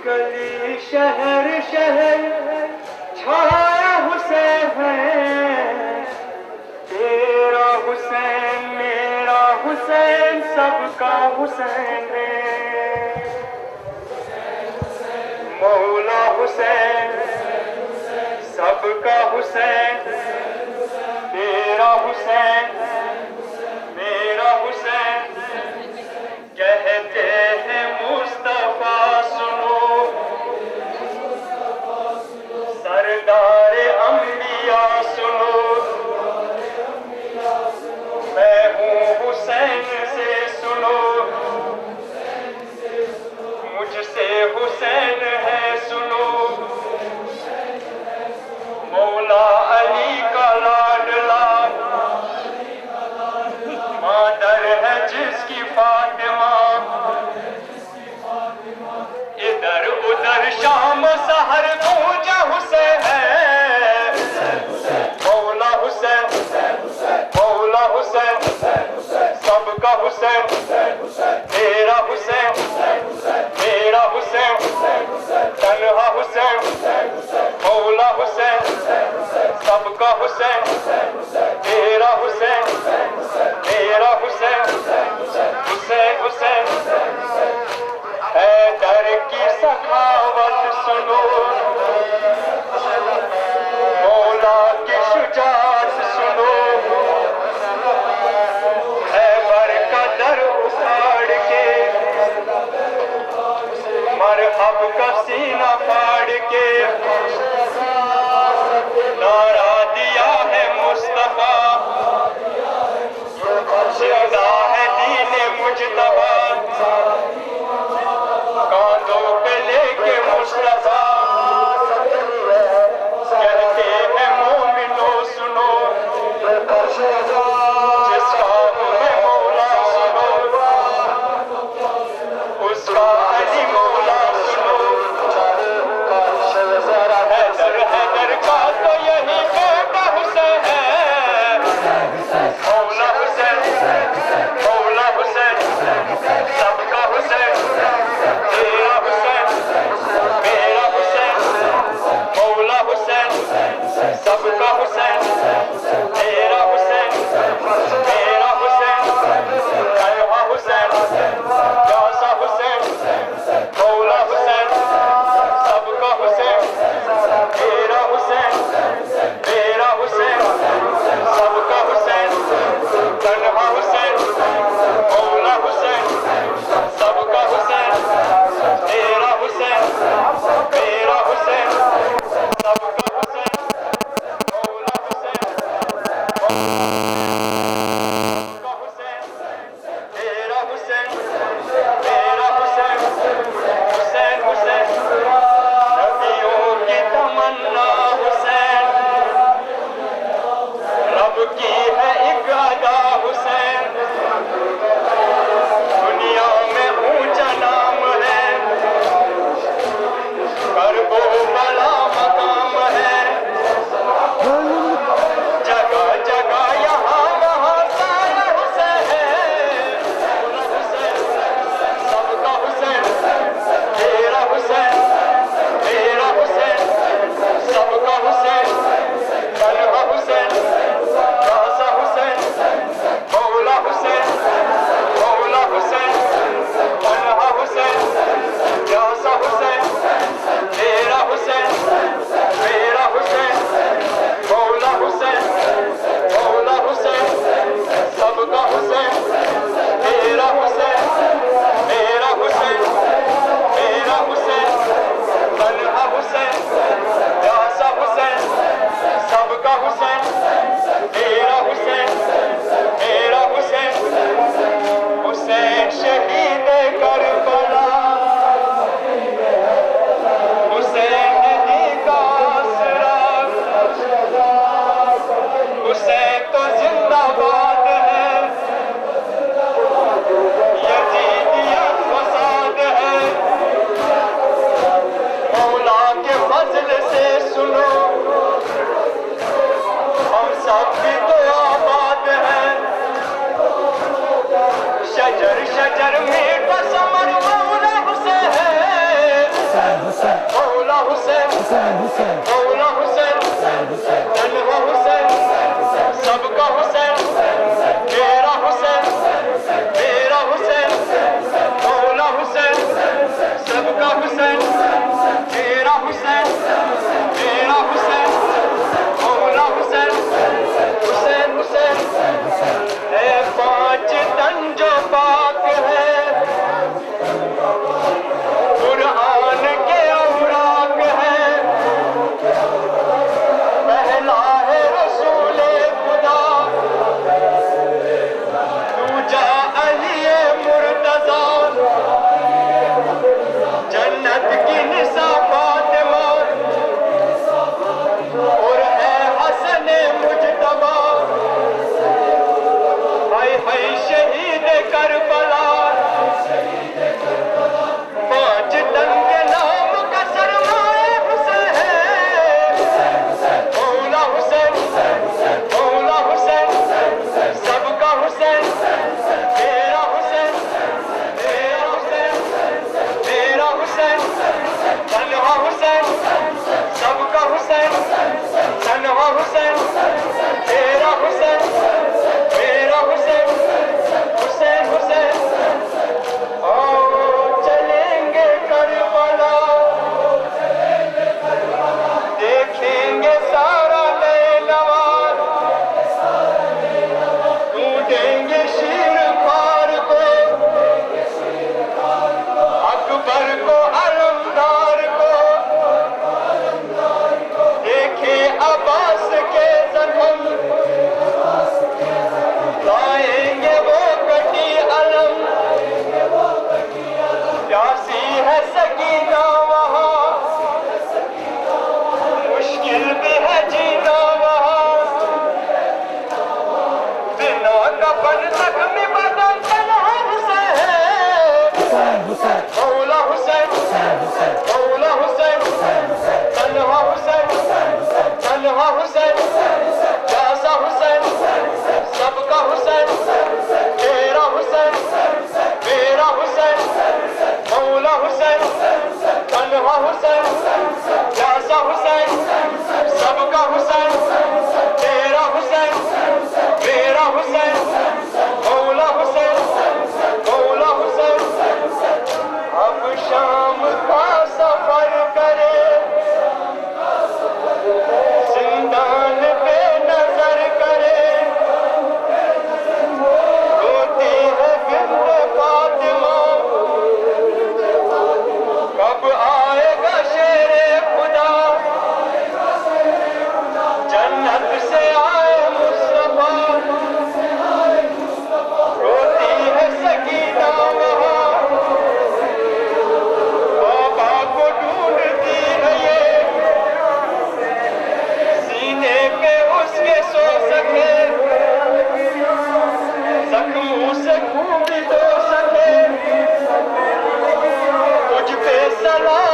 गली शहर शहर छाया हुसैन है। तेरा हुसैन मेरा हुसैन सबका हुसैन है। मौला हुसैन सबका हुसैन। तेरा हुसैन मेरा हुसैन। कहते हैं मुस्तफा सुनो, सरदार अंबिया सुनो। मैं हूँ हुसैन से सुनो, मुझसे हुसैन है सुनो। मौला अली का लाडला, मादर है जिसकी फातिमा। इधर उधर शाम सहर गूंजा हुसैन है। मौला हुसैन मौला हुसैन सबका हुसैन। तेरा हुसैन मेरा हुसैन तन्हा हुसैन। मौला हुसैन सबका हुसैन। तेरा हुसैन मेरा हुसैन। हुसैन हुसैन हैदर की सखावत सुनो, मौला की शुजाअत सुनो। खैबर का दर उखाड़ के, मरहब का सीना फाड़ के, नारा दिया है मुस्तफा। जिंदा है दीने मुजतबा, कांधों पे लेके मुस्तफा। कहते हैं मोमिनो सुनो, जिसका है मौला सुनो, उसका अली मौला सुनो। हैदर हैदर का तो यही बेटा हुसैन है। मौला हुसैन मौला हुसैन सबका हुसैन। तेरा हुसैन मेरा हुसैन। मौला हुसैन सबका हुसैन। तेरा हुसैन मेरा हुसैन। तन्हा हुसैन प्यासा हुसैन। हुसैन हुसैन मौला हुसैन तन्हा हुसैन सबका हुसैन मेरा हुसैन मौला हुसैन सबका हुसैन मेरा हुसैन मौला हुसैन हुसैन हुसैन है पांच तन जो पाक है कुरान के औराक है पहला है रसूले खुदा दूजा अली मुर्तजा जन्नत की निसा फातिमा और है हसन मुजतबा हाय हाय शहीद करबला पांच तन के नाम का सरमाया हुसैन है मौला हुसैन सबका हुसैन मेरा हुसैन तन्हा हुसैन सबका हुसैन तन्हा हुसैन मेरा हुसैन हुसैन आओ चलेंगे करबला देखेंगे सारा नैनवार टूटेंगे शीर पार को अकबर को अलमदार को देखे अब्बास के जख्म लाएंगे वो कटी अलम प्यासी है सकीना वहाँ मुश्किल भी है जीना वहाँ बिना कफन जख्मी बदन तन्हा हुसैन हुसैन मौला हुसैन तन्हा हुसैन प्यासा हुसैन सबका हुसैन मेरा हुसैन मौला हुसैन तन्हा हुसैन प्यासा हुसैन सबका हुसैन मेरा हुसैन मौला हुसैन अब शाम का सफर करे जिंदान पे नजर करे रोती है बिन्त फातिमा कब आएगा शेरे खुदा जन्नत से आए मुस्तफा रोती है सकीना वहाँ बाबा को ढूंढती है ये सीने पे उसके सो सके जख्मों से खून धो सके तुझ पे सलाम